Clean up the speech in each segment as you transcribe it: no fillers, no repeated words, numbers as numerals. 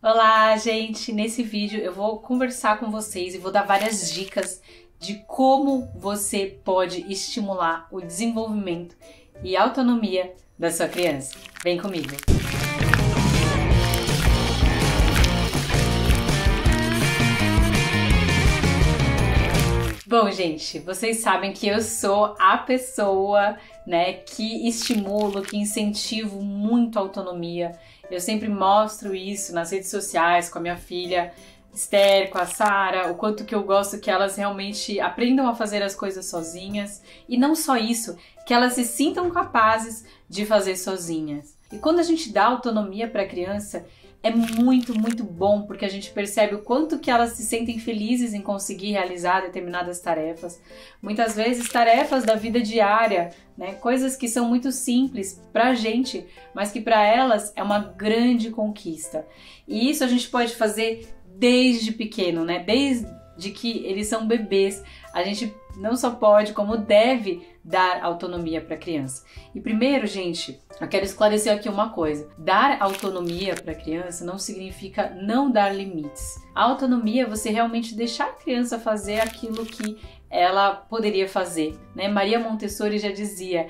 Olá, gente! Nesse vídeo eu vou conversar com vocês e vou dar várias dicas de como você pode estimular o desenvolvimento e autonomia da sua criança. Vem comigo! Bom, gente, vocês sabem que eu sou a pessoa, que estimulo, que incentivo muito a autonomia. Eu sempre mostro isso nas redes sociais com a minha filha Esther, com a Sara, o quanto que eu gosto que elas realmente aprendam a fazer as coisas sozinhas. E não só isso, que elas se sintam capazes de fazer sozinhas. E quando a gente dá autonomia para a criança, é muito, muito bom, porque a gente percebe o quanto que elas se sentem felizes em conseguir realizar determinadas tarefas. Muitas vezes tarefas da vida diária, coisas que são muito simples pra gente, mas que para elas é uma grande conquista. E isso a gente pode fazer desde pequeno, desde que eles são bebês. A gente não só pode, como deve dar autonomia para a criança. E primeiro, gente, eu quero esclarecer aqui uma coisa. Dar autonomia para a criança não significa não dar limites. A autonomia é você realmente deixar a criança fazer aquilo que ela poderia fazer. Maria Montessori já dizia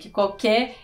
que qualquer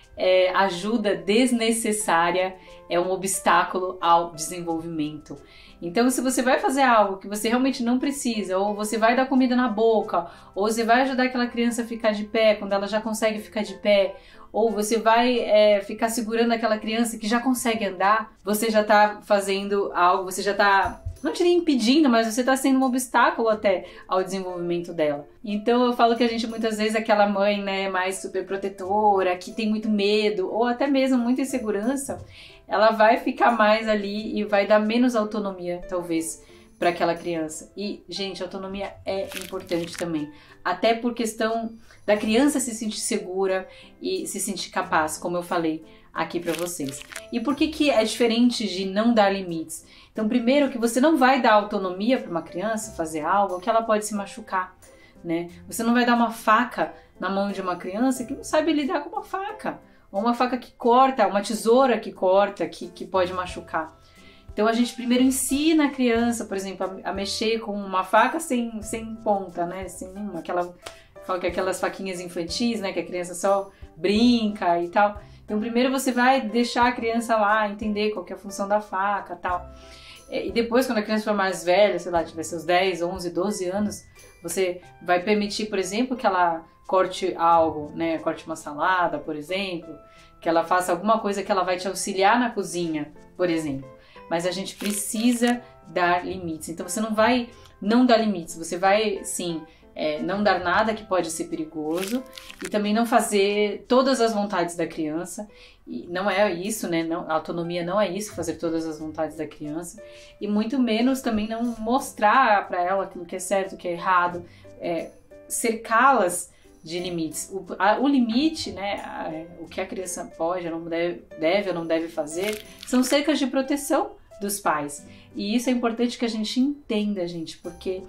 ajuda desnecessária é um obstáculo ao desenvolvimento. Então, se você vai fazer algo que você realmente não precisa, ou você vai dar comida na boca, ou você vai ajudar aquela criança a ficar de pé quando ela já consegue ficar de pé, ou você vai ficar segurando aquela criança que já consegue andar, você já está fazendo algo, você já está, não diria impedindo, mas você está sendo um obstáculo até ao desenvolvimento dela. Então eu falo que a gente muitas vezes, aquela mãe mais super protetora, que tem muito medo, ou até mesmo muita insegurança, ela vai ficar mais ali e vai dar menos autonomia, talvez, para aquela criança. E, gente, autonomia é importante também. Até por questão da criança se sentir segura e se sentir capaz, como eu falei aqui para vocês. E por que é diferente de não dar limites? Então, primeiro, que você não vai dar autonomia para uma criança fazer algo que ela pode se machucar, Você não vai dar uma faca na mão de uma criança que não sabe lidar com uma faca. Ou uma faca que corta, uma tesoura que corta, que pode machucar. Então a gente primeiro ensina a criança, por exemplo, a mexer com uma faca sem ponta, sem nenhuma, aquelas faquinhas infantis, que a criança só brinca e tal. Então primeiro você vai deixar a criança lá entender qual que é a função da faca e tal. E depois, quando a criança for mais velha, sei lá, tiver seus 10, 11, 12 anos, você vai permitir, por exemplo, que ela corte algo, corte uma salada, por exemplo, que ela faça alguma coisa que ela vai te auxiliar na cozinha, por exemplo. Mas a gente precisa dar limites. Então você não vai não dar limites, você vai, sim, não dar nada que pode ser perigoso e também não fazer todas as vontades da criança. E não é isso, a autonomia não é isso, fazer todas as vontades da criança. E muito menos também não mostrar para ela aquilo que é certo, o que é errado, cercá-las de limites. O limite, o que a criança pode ou não deve ou não deve fazer, são cercas de proteção dos pais. E isso é importante que a gente entenda, gente, porque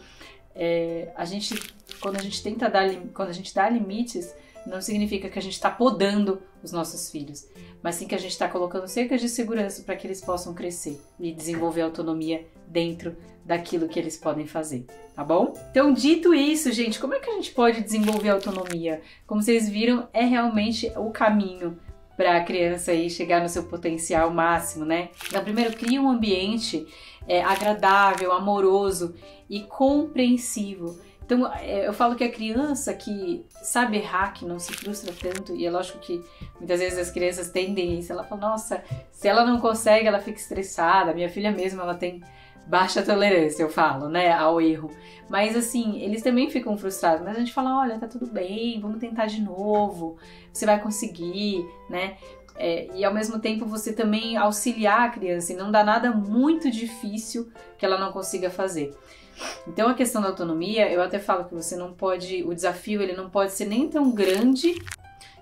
quando a gente dá limites, não significa que a gente está podando os nossos filhos, mas sim que a gente está colocando cercas de segurança para que eles possam crescer e desenvolver autonomia dentro daquilo que eles podem fazer, tá bom? Então, dito isso, gente, como é que a gente pode desenvolver autonomia? Como vocês viram, é realmente o caminho para a criança aí chegar no seu potencial máximo, Então, primeiro, cria um ambiente agradável, amoroso e compreensivo. Então, eu falo que a criança que sabe errar, que não se frustra tanto, e é lógico que muitas vezes as crianças tendem isso, ela fala, nossa, se ela não consegue, ela fica estressada. Minha filha mesmo, ela tem baixa tolerância, eu falo, ao erro. Mas assim, eles também ficam frustrados, mas a gente fala, olha, tá tudo bem, vamos tentar de novo, você vai conseguir, E ao mesmo tempo você também auxiliar a criança e não dar nada muito difícil que ela não consiga fazer. Então a questão da autonomia, eu até falo que você não pode, o desafio ele não pode ser nem tão grande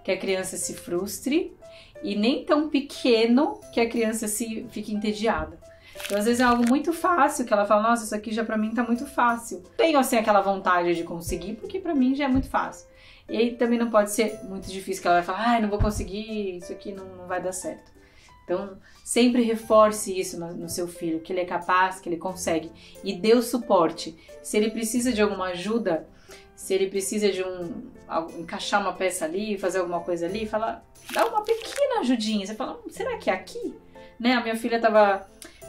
que a criança se frustre e nem tão pequeno que a criança fique entediada. Então às vezes é algo muito fácil que ela fala, nossa, isso aqui já pra mim tá muito fácil. Tenho assim aquela vontade de conseguir porque pra mim já é muito fácil. E aí também não pode ser muito difícil que ela vai falar, ai, não vou conseguir, isso aqui não vai dar certo. Então, sempre reforce isso no seu filho, que ele é capaz, que ele consegue. E dê o suporte. Se ele precisa de alguma ajuda, se ele precisa de encaixar uma peça ali, fazer alguma coisa ali, dá uma pequena ajudinha. Você fala, será que é aqui? Né? A minha filha tava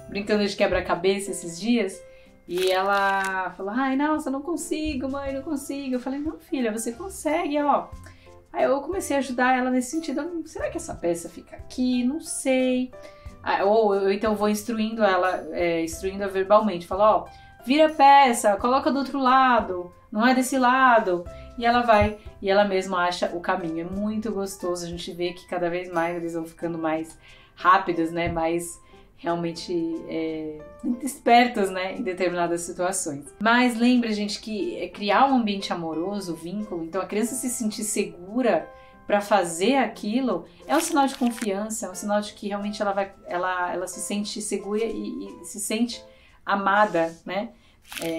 brincando de quebra-cabeça esses dias e ela falou, ai, nossa, não consigo, mãe, não consigo. Eu falei, não, filha, você consegue, ó. Aí eu comecei a ajudar ela nesse sentido. Será que essa peça fica aqui? Não sei. Ou eu então vou instruindo ela, instruindo-a verbalmente. Falo, ó, vira a peça, coloca do outro lado, não é desse lado. E ela vai, e ela mesma acha o caminho. É muito gostoso, a gente vê que cada vez mais eles vão ficando mais rápidos, né? Mais realmente espertos, né, em determinadas situações. Mas lembre, gente, que criar um ambiente amoroso, vínculo, então a criança se sentir segura para fazer aquilo é um sinal de confiança, é um sinal de que realmente ela se sente segura e se sente amada, né,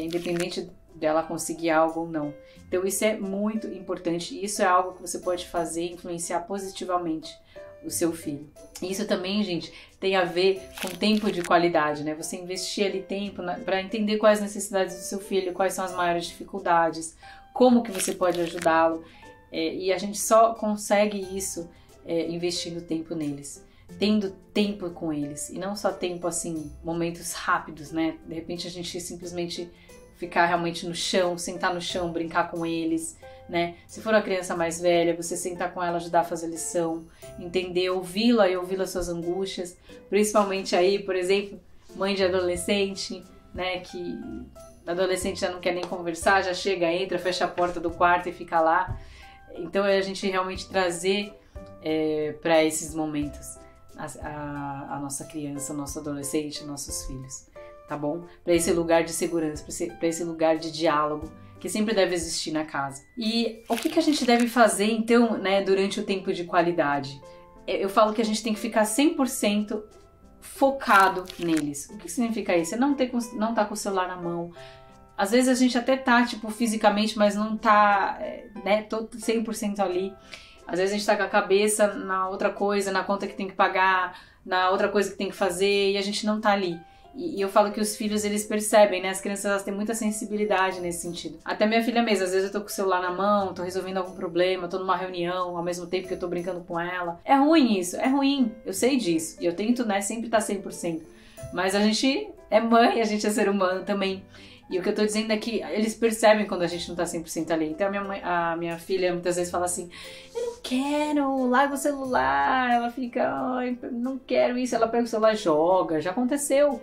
independente dela conseguir algo ou não. Então isso é muito importante e isso é algo que você pode fazer, influenciar positivamente o seu filho. Isso também, gente, tem a ver com tempo de qualidade, né? Você investir ali tempo para entender quais as necessidades do seu filho, quais são as maiores dificuldades, como que você pode ajudá-lo. E a gente só consegue isso investindo tempo neles, tendo tempo com eles. E não só tempo, assim, momentos rápidos, né? De repente a gente simplesmente ficar realmente no chão, sentar no chão, brincar com eles, né? Se for uma criança mais velha, você sentar com ela, ajudar a fazer lição, entender, ouvi-la e ouvir as suas angústias, principalmente aí, por exemplo, mãe de adolescente, né? Que adolescente já não quer nem conversar, já chega, entra, fecha a porta do quarto e fica lá. Então é a gente realmente trazer para esses momentos a nossa criança, o nosso adolescente, nossos filhos. Tá bom? Para esse lugar de segurança, para esse lugar de diálogo que sempre deve existir na casa. E o que a gente deve fazer, então, né, durante o tempo de qualidade? Eu falo que a gente tem que ficar 100% focado neles. O que significa isso? Você não tá com o celular na mão. Às vezes a gente até tá, tipo, fisicamente, mas não tá, né, todo 100% ali. Às vezes a gente tá com a cabeça na outra coisa, na conta que tem que pagar, na outra coisa que tem que fazer, e a gente não tá ali. E eu falo que os filhos, eles percebem, né? As crianças, elas têm muita sensibilidade nesse sentido. Até minha filha mesmo, às vezes eu tô com o celular na mão, tô resolvendo algum problema, tô numa reunião, ao mesmo tempo que eu tô brincando com ela. É ruim isso, é ruim. Eu sei disso. E eu tento, né, sempre estar 100%. Mas a gente é mãe, a gente é ser humano também. E o que eu tô dizendo é que eles percebem quando a gente não tá 100% ali. Então a minha filha muitas vezes fala assim, eu não quero, larga o celular. Ela fica, ai, não quero isso. Ela pega o celular e joga. Já aconteceu,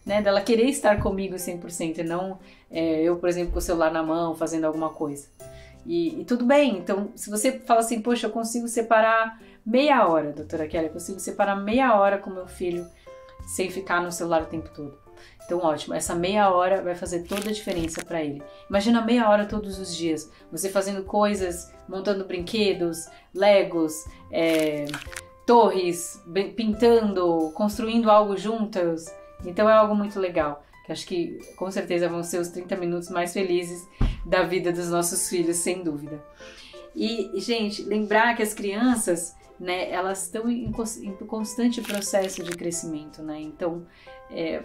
né, dela querer estar comigo 100% e não eu, por exemplo, com o celular na mão, fazendo alguma coisa. E tudo bem. Então, se você fala assim, poxa, eu consigo separar meia hora, doutora Kelly, eu consigo separar meia hora com meu filho sem ficar no celular o tempo todo. Então, ótimo, essa meia hora vai fazer toda a diferença para ele. Imagina meia hora todos os dias, você fazendo coisas, montando brinquedos, legos, torres, pintando, construindo algo juntos. Então é algo muito legal, que acho que com certeza vão ser os 30 minutos mais felizes da vida dos nossos filhos, sem dúvida. E, gente, lembrar que as crianças, né, elas estão em constante processo de crescimento, né? Então,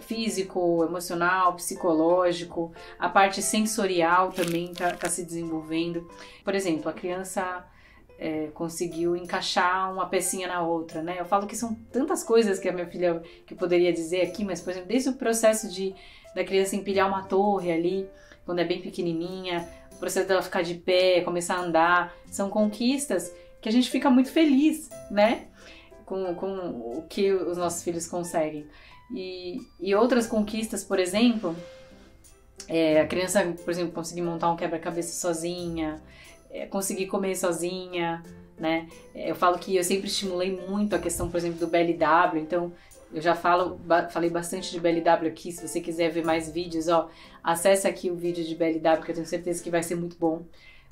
físico, emocional, psicológico, a parte sensorial também tá se desenvolvendo. Por exemplo, a criança conseguiu encaixar uma pecinha na outra, né? Eu falo que são tantas coisas que a minha filha que poderia dizer aqui, mas, por exemplo, desde o processo da criança empilhar uma torre ali, quando é bem pequenininha, o processo dela ficar de pé, começar a andar, são conquistas que a gente fica muito feliz, né? Com o que os nossos filhos conseguem. E outras conquistas, por exemplo, a criança, por exemplo, conseguir montar um quebra-cabeça sozinha, conseguir comer sozinha, né? Eu falo que eu sempre estimulei muito a questão, por exemplo, do BLW, então eu já falei bastante de BLW aqui. Se você quiser ver mais vídeos, acesse aqui o vídeo de BLW, que eu tenho certeza que vai ser muito bom.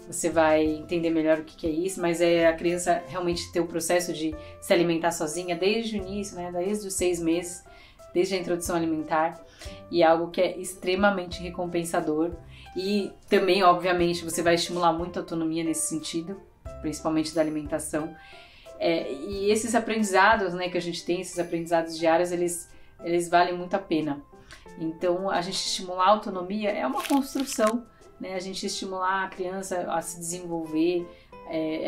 Você vai entender melhor o que é isso, mas é a criança realmente ter o processo de se alimentar sozinha desde o início, né? Desde os 6 meses, desde a introdução alimentar, e é algo que é extremamente recompensador. E também, obviamente, você vai estimular muito a autonomia nesse sentido, principalmente da alimentação. E esses aprendizados, né, que a gente tem, esses aprendizados diários, eles valem muito a pena. Então, a gente estimular a autonomia é uma construção, né? A gente estimular a criança a se desenvolver,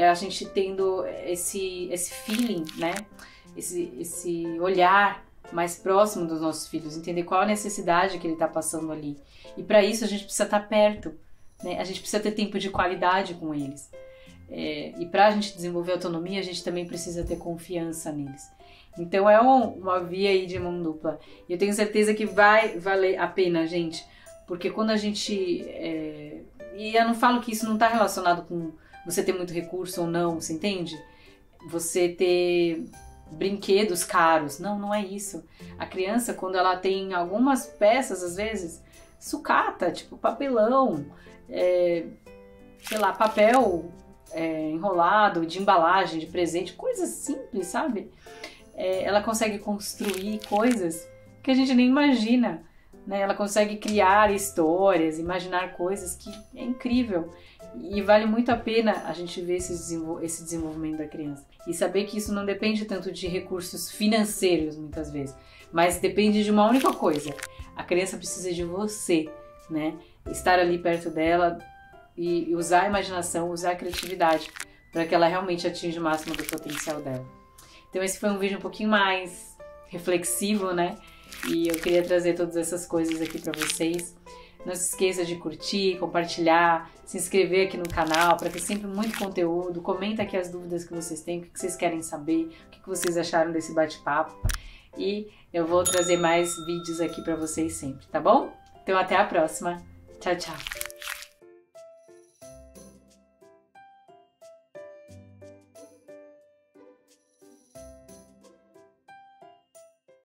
a gente tendo esse feeling, né? Esse olhar mais próximo dos nossos filhos, entender qual a necessidade que ele está passando ali. E para isso a gente precisa estar perto, né? A gente precisa ter tempo de qualidade com eles. E para a gente desenvolver autonomia, a gente também precisa ter confiança neles. Então é uma via aí de mão dupla. E eu tenho certeza que vai valer a pena, gente, porque quando a gente... E eu não falo que isso não está relacionado com você ter muito recurso ou não, você entende? Você ter brinquedos caros. Não, não é isso. A criança, quando ela tem algumas peças, às vezes, sucata, tipo papelão, sei lá, papel enrolado, de embalagem, de presente, coisas simples, sabe? Ela consegue construir coisas que a gente nem imagina, né? Ela consegue criar histórias, imaginar coisas que é incrível. E vale muito a pena a gente ver esse desenvolvimento da criança. E saber que isso não depende tanto de recursos financeiros, muitas vezes, mas depende de uma única coisa. A criança precisa de você, né? Estar ali perto dela e usar a imaginação, usar a criatividade para que ela realmente atinja o máximo do potencial dela. Então esse foi um vídeo um pouquinho mais reflexivo, né? E eu queria trazer todas essas coisas aqui para vocês. Não se esqueça de curtir, compartilhar, se inscrever aqui no canal para ter sempre muito conteúdo. Comenta aqui as dúvidas que vocês têm, o que vocês querem saber, o que vocês acharam desse bate-papo. E eu vou trazer mais vídeos aqui para vocês sempre, tá bom? Então até a próxima. Tchau, tchau!